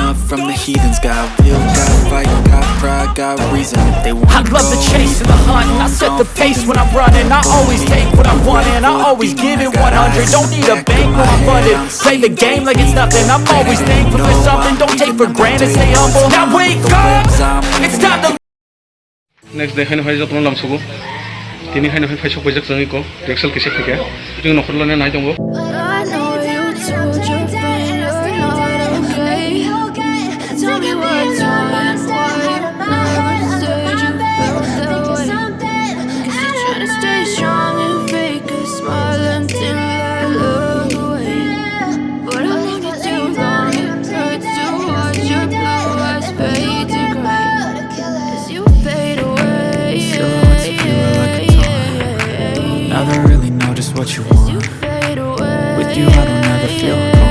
up from the heathens. Got will, got fight, got pride, got reason. If they want, I love the chase and the hunt, and I set the pace when I'm running. I always take what I want and I always give it 100. Don't need a bank when I'm funded. Play the game like it's nothing. I'm always thankful for something. Don't take for granted, stay humble. Now wake up, it's time to. Next day hain hai jatron lamsugo tini hain hai faisok bajak jangi ko texel kise khike jung nokhor lane nai tongo I know you told your friend you're not okay. Tell me what's wrong and why never said you felt that way. 'Cause you're trying to stay strong and fake a smile until I look away. But I leave you too long, it hurts to watch your blue eyes fade to gray as you fade away. never really know just what you want. With you I don't ever feel calm.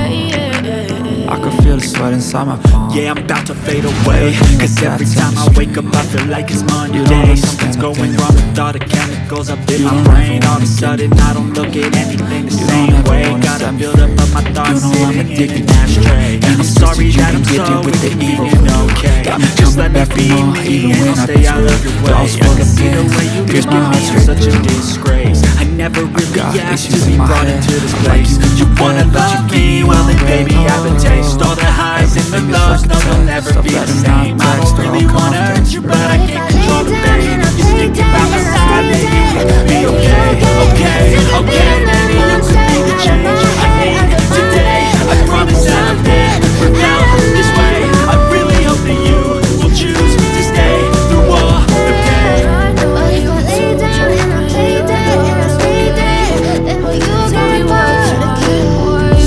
I can feel the sweat inside my palm. Yeah, I'm about to fade away, cause every time I wake up I feel like it's Monday. Something's going wrong with all the chemicals up in my brain. All of a sudden I don't look at anything the same way. Gotta build up of my thoughts sitting in an ashtray. I'm sorry that I'm so eating okay. Just let me be me and I'll stay out of your way. I can see the way you look at me, you're such a disgrace. I never really asked to be brought into this place. You wanna love me, well then baby I have a taste. All the highs and the lows, no they'll never be the same. I don't really wanna hurt you, but I can't control the pain. You're sticking by my side, maybe we can be okay. Okay, okay, maybe you could be the change I need today. I promise that I've never felt this way. I really hope that you will choose to stay through all the pain. I know you lay down and I lay down and I stay there. Then will you tell me what's wrong?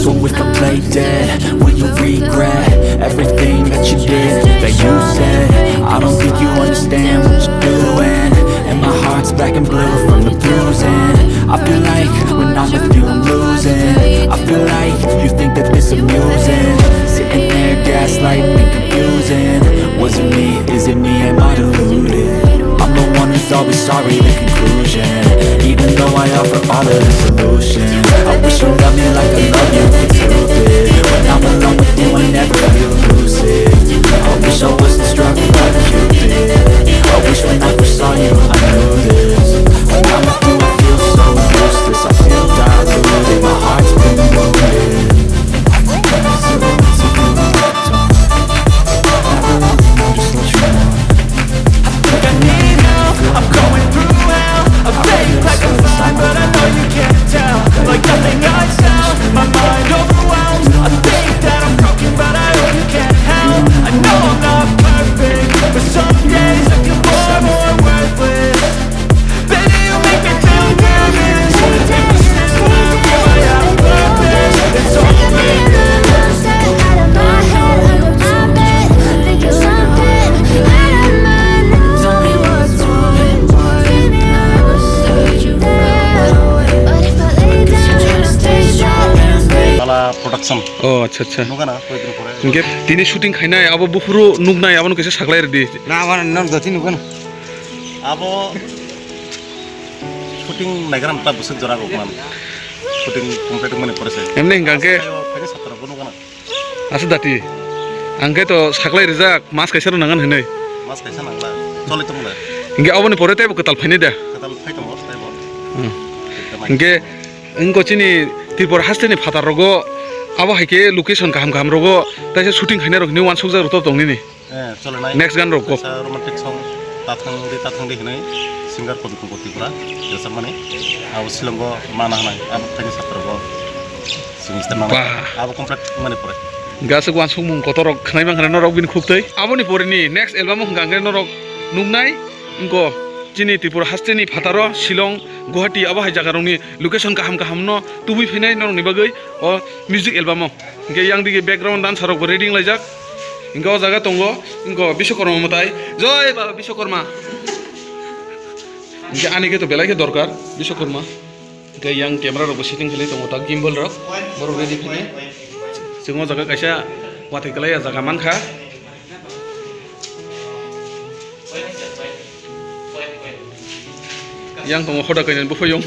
So if I play dead, will you regret everything that you did, that you said? I don't think you understand what you're doing, and my heart's black and blue from the bruising. I feel like when I'm with you I'm losing. I feel like you think that this amusing, sitting there gaslighting and confusing. Was it me? Is it me? Am I deluded? I'm the one who's always sorry, the conclusion. Even though I offer all of the solution, I wish you loved me like I love you, it's stupid. When I'm alone with you I never feel lucid. I wish I wasn't struck by Cupid. I wish when I first saw you I knew this. When I'm with you I feel so useless. I feel diluted, my heart's been wounded. I'm going through hell. I'm fake like I'm fine, but I know you can't tell. Like nothing I sound, my mind overwhelmed. I think that I'm broken, but I hope you can't help. I know I'm not perfect, but some days I feel more worthless. Baby, you make me feel nervous. If I still feel I have purpose, it's all production oh acha acha nugana inge tini shooting khainai abo bufuru nugnai abon kaise saklai redi na aban nan gati nugana abo shooting nagram ta busuk jora ko man shooting complete mane porese emne ingake kaise satra ko nugana asa dati angke to saklai rijak mas kaise nangan hinai mas kaise nangla chole to mula inge aboni porete katal phaini da katal phaitam hostai bo inge ingo chini tirpor hasteni phatar rogo abo haike location kaham kaham rogo taise shooting khaina rok new one sojak rok tongni ni chole nai next gan rok romantic song tathang de hinai singer ko ko tipra jesa mane abo silongo mana hanai abo kaise satra go singista mana abo complete mane pore gasuk wan sumung kotorok khnai bang khana rok bin khuptei aboni porini next album hangangre norok nungnai ingo chini tripura hasteni phataro shilong guwahati abo hai jaga rongni location kaham kaham no tubi phinai norong ni bagai o music album ge yang dige background dancer rok reading laijak ingo jaga tongo ingo bishokorma matai joy baba bishokorma ge ani ge to belai ge dorkar bishokorma ge yang camera rok setting khali tongo ta gimbal rok boro ready phinai singo jaga kaisa wathai kalai jaga mankha yang tongo khoda kainan bufayong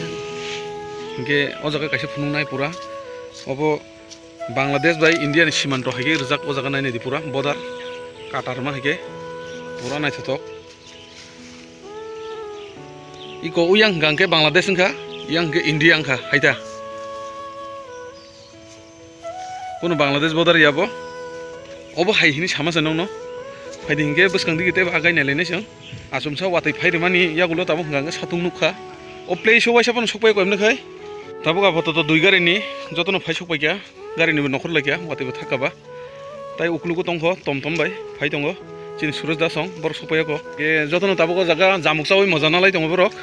ge o jaga kaisa phunungnai pura obo Bangladesh by India ni simanto haike rijak o jaga nainai di pura border katar ma haike pura naithatok iko uyang gangke Bangladesh angka yang ke India angka haita kono Bangladesh border yabo obo haihini sama sanong no faidi hingke buskang di gite agai nailene sing asumsa watai faide mani yagulo tabo gangke satung nukha o place o waisa pon sokpai ko emne khai tabo ga foto to dui gari ni jotono phai sokpai kya gari ni nokhor laikya watai thakaba tai uklugo tongkho tomtom bai phai tongo chin suraj da song bor sokpai ko ke jotono tabo ko jaga jamuk sawai moja nalai tongo borok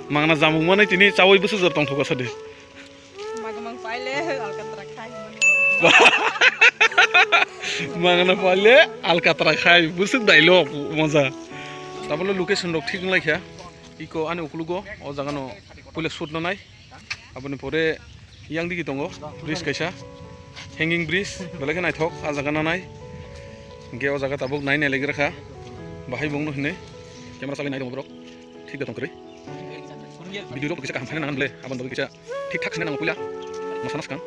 mangna jamuk manai tini chawai busu jor tongthoka sade magamang paile alkatra khai mangna paile alkatra khai busuk dialog moja tabolo location rok thik laikya iko ane uklugo o jaga no pule shoot no nai aboni pore yang digi tongo bridge kaisa hanging bridge belake naithok a jaga na nai ge o jaga tabok nai nai legrakha bahai bongno hine camera sabai nai dong borok thik da tongkri video rok kisa kaham phane nangan ble abon dogi kisa thik thak khane nang pula mosanas kan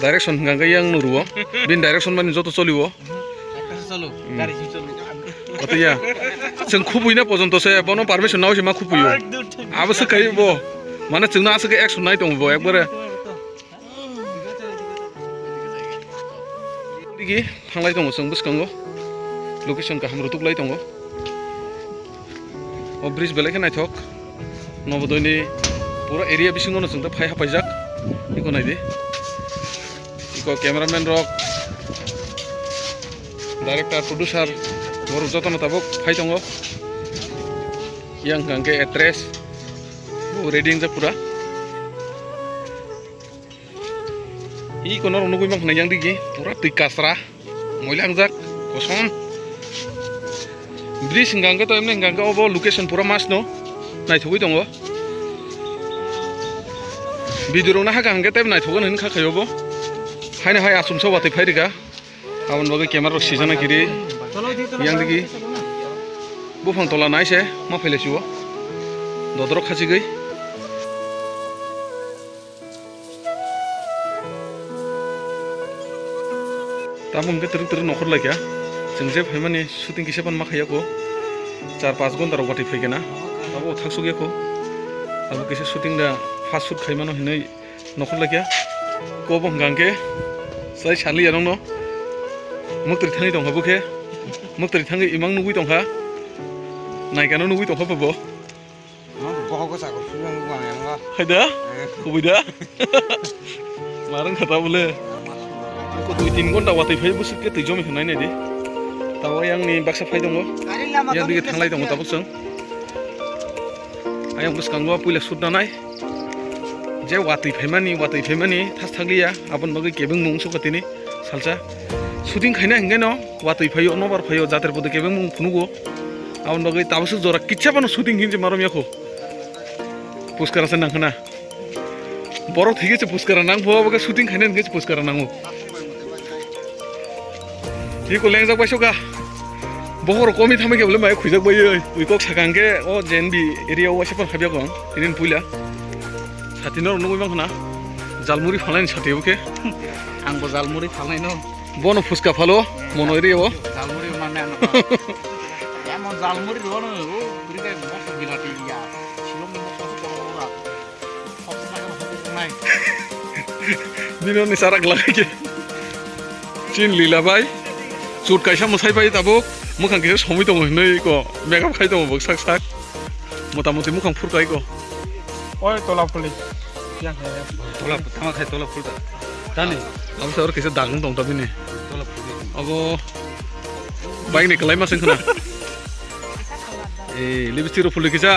direction ganga yang nuruo bin direction mani joto cholibo চলো গাড়ি চলো কতয়া जों खुबैना पजन्त से बनो permission नाव से मा खुबैयो आबो सखायबो माने जोंना आसके एक्शन नाय दंबो एकबारे दिगि थांलाय दङ जों बुसकांगो लोकेशन का हम रुतुक लाय दङ ओ ब्रिज बेलेके नायथक नबोदयनि पुरा एरिया बिसिङनो जों दा फाय हापायजाक इको नायदि इको कैमरामैन रक डायरेक्टर प्रोड्यूसर बर जतन tabok phai tongo yang gangke actress reading ja pura i kono nugui mang na yang digi pura tikasra moilang jak kosom bridge gangke to emne gangke obo location pura mas no nai thogui tongo video na ha gangke tab nai thogon hin kha khayobo haina hai asumso batai phairika abon bage camera ro sijana kiri yang digi bufang tola nai se ma phele siwo dodrok khachi gei tamung ke terung nokhor laikya jengje phaimani shooting kisepan ma khaya ko 4-5 gonta ro gati phaigena abo thaksu ge ko abo kise shooting da fast shoot khaimano hinai nokhor laikya ko bong gangke sai sali yarong no muktri thani dong habuke muktri thangi imang nugui tongha naikano nugui tongha pabo বহক চাকর সুরং বানাঙ্গা haida kubida marang khata bole ko 2-3 gonta watai phai busuk ke tijom hinai nei di tawa yang ni baksa phai dongo yang dige thanglai dongo tabuk sung ayang buskango puila shoot nanai je watai phaimani thas thagliya abon bagi kebeng mung sukatini salsa shooting khaina hingeno watai phayo nobar phayo jater pode kebeng mung phunugo abon bagi tabusu jora kichapano shooting hinje marom yako puskara se nangkhana borok thige che puskara nang bho bage shooting khaina nge puskara nangu iko lengjak baisoka bohor komi thame ke bole mai khujak bai uikok sakangke o jenbi area wasapon khabya gong tin puila satinor nugui mangkhana jalmuri phalai satebke आंबो जालमुरि फालनाय न bono fuska phalo mono area o जालमुरि माने एमन जालमुरि रनो ओ पुरिके मस बिलाटी या सिलम मस कररा सब नाय dino ni sarak lagi chin lila bai chut kaisa musai bai tabuk mukhang kise somi dong nei ko makeup khai dong bok sak sak motamoti mukhang fur kai ko ओय तोला फुलि yang tola thama khai tola fur da tani am sor kise dang dong ta bini तोला फुलि abo baik ni kelai masing khana lipstick ro ful kisa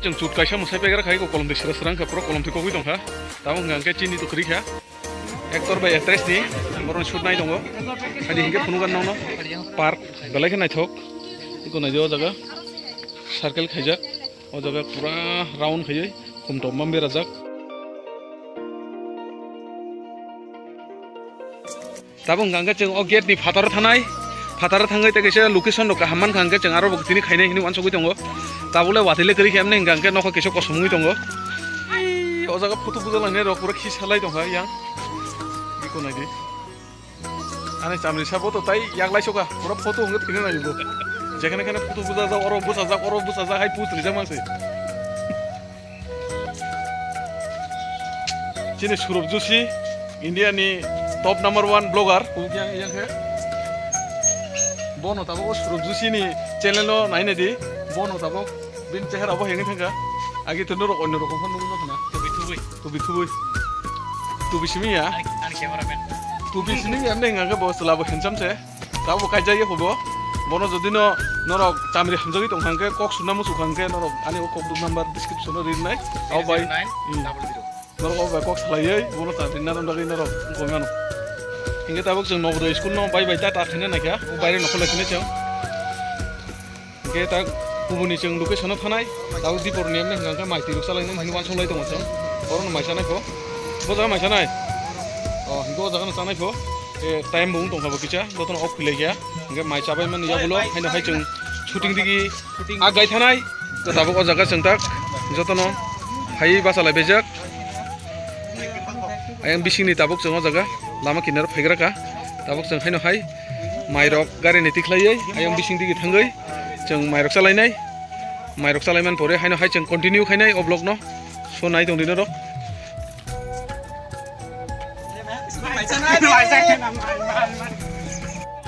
जों चुट कायसा मुसाय पेग्रा खाय को कलम देसरा सरang ka pro कलम थि कोगै दं हा ताबो गांके चिनि तो खरि खा एक्टर बाय एक्ट्रेस नि बरन शुट नाय दंगो खादि हिंगे फुनुगान नावनो पार्क गलायखे नायथक इको नायजो जागा सार्केल खायजा ओ जागा पुरा राउंड खायै खुमटम माम बेराजाक ताबो गांगे जों ओ गेट नि फातार थानाय fatara thangai te kaisa location rok hamman khangke jeng aro tini khainai hini wansogui tongo tabule watile kari khamne hingangke nokho kaisa kosomui tongo o jaga photo budalane rok pura khi salai tongha yang biko naidi ane chamri sabo to tai yaglai soka pura photo hongge thine naibo যেখানে এখানে ফুটো বুঝা যাও অরব বুঝা যা high পুত রিজা মানছে চিনি সুরভ जोशी ইন্ডিয়ানি টপ নাম্বার 1 ব্লগার উগিয়াং ইয়াংকে বনো তাবো সুরভ जोशी नि চ্যানেল নাইনে দি বনো তাবো বিন চেহারা বো হেঙ্গে থাকা আগে তো নরক অন্য রকম ফোন নগুনা না তুবি সিমিয়া আনি ক্যামেরাম্যান তুবি সিনি এমনে হেঙ্গাকে বস লাবো হেনসামছে তাবো কাইজায়ে হবো bono jodino norok chamri hamjagi tongkhangke kok suna musu khangke norok ani o kok du number description rin nai au bai 900 norok au bai kok salai bono ta din naram dagi norok gomano hinge tabok jeng nobodo school no bai bai ta thine na kya o baire nokole thine chang ge ta kubuni jeng location no thanai tau dipor niam ne hangke maiti ruk salai nang hingwan songlai tong chang bono maisa nai ko boja maisa nai o hingo jaga na sanai ko time बुंग दंखा बकिचा दतन of खिले गया इंगे माइ चाबाय मन या Bulo हाइनो high जों shooting दिगि आ गाय थानाय दाबो अ जागा जों ताक जतन हाइ बासालाय बेजाक आयं बिसिंनि दाबक जों अ जागा लामा किनार फैग्राका दाबक जों हाइनो हाइ माइरक गारि ने तिखलायै आयं बिसिं दिगि थांगै जों माइरक सालायमान परे हाइनो हाइ जों कन्टिन्यू खायनाय अ ब्लग न सो नाय दं दिनो र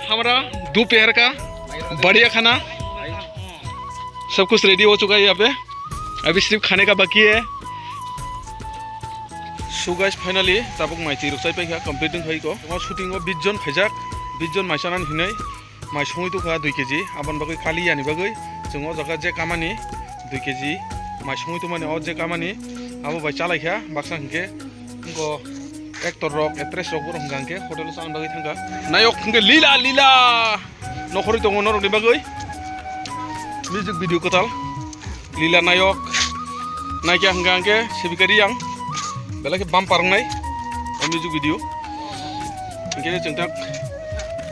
हमारा दोपहर का बढ़िया खाना सब कुछ रेडी हो चुका है यहाँ पे अभी सिर्फ खाने का बाकी है सो गाइस फाइनली ताबक माइती रुकसाय पाइखा कंप्लीटिंग फाइको शूटिंग 20 जन फाइजाक 20 जन माइसानान हिनै माइ संगै तुखा 2 केजि आबान बागै खालि यानि बागै जों जगा जे खामानि 2 केजि माइ संगै तु माने अ जे खामानि आबो बाय चालायखा बाक्सा हंके गो Actor Actress Sebika hangke hotel sang bagi thangka nayok hangke Lila nokhori tongo norok ni bagai music video kotal Lila nayok naikya hangke Sebika yang belake bam parngnai music video hangke jengtak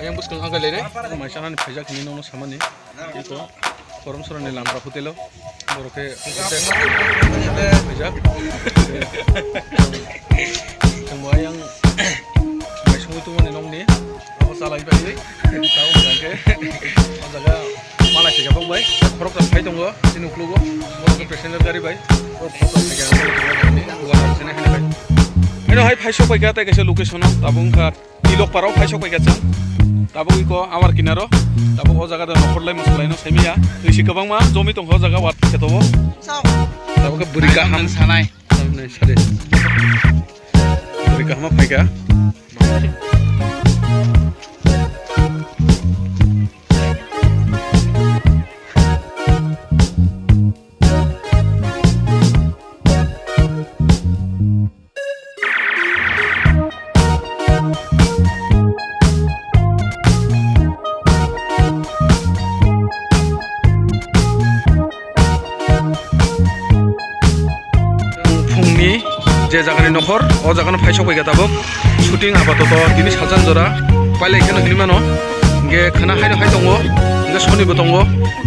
ayang buskang angka lere maisana ni phajak ni nono samani ito forum sorane lamra hotelo boroke phajak semua yang semua itu mana nong ni apa salah ibu ini tahu enggak ke jaga malah sih jawab baik korok tak kait tunggu sini keluar korok presenter dari baik korok tak kait ini dua hari sini baik ini hai faisok baik kata kesel location tabung kat ilok parau faisok baik kata tabung iko awar kinaro tabung kau jaga dah nokor lagi masalah ini semia isi kebang mah zomi tunggu jaga wat ketobo tabung ke beri kaham sanai sanai sade Sebika hama paika जे जागानि नखर अ जागानो फाइसक बायगा दाबक shooting आबादत दिनै सालजान जरा पाइले खेनो हिलिमानो गे खाना हाइनो high दंगो गे सनिबो दंगो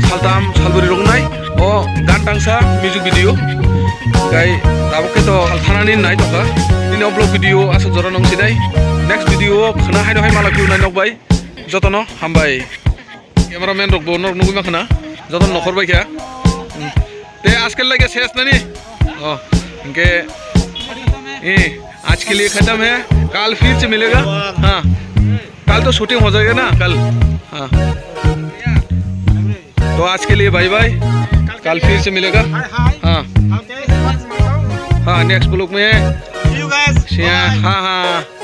सालदाम सालबुरि रंनाय अ गान डांसा music video गाय दाबके तो हालथानानि नाय दका दिनै blog video आसा जरा नंसिनाय नेक्स्ट भिडिअ खाना हाइनो हाइ माला किउ नाय नकबाय जतन हामबाय कैमरामैन रकबो नगुमा खाना जतन नखर बायखा ते आजकल लागे शेष नानि इनके आज के लिए खत्म है कल फिर से मिलेगा हाँ कल तो शूटिंग हो जाएगा ना कल हाँ तो आज के लिए बाय बाय कल फिर से मिलेगा हाँ हाँ नेक्स्ट ब्लॉग में हाँ हाँ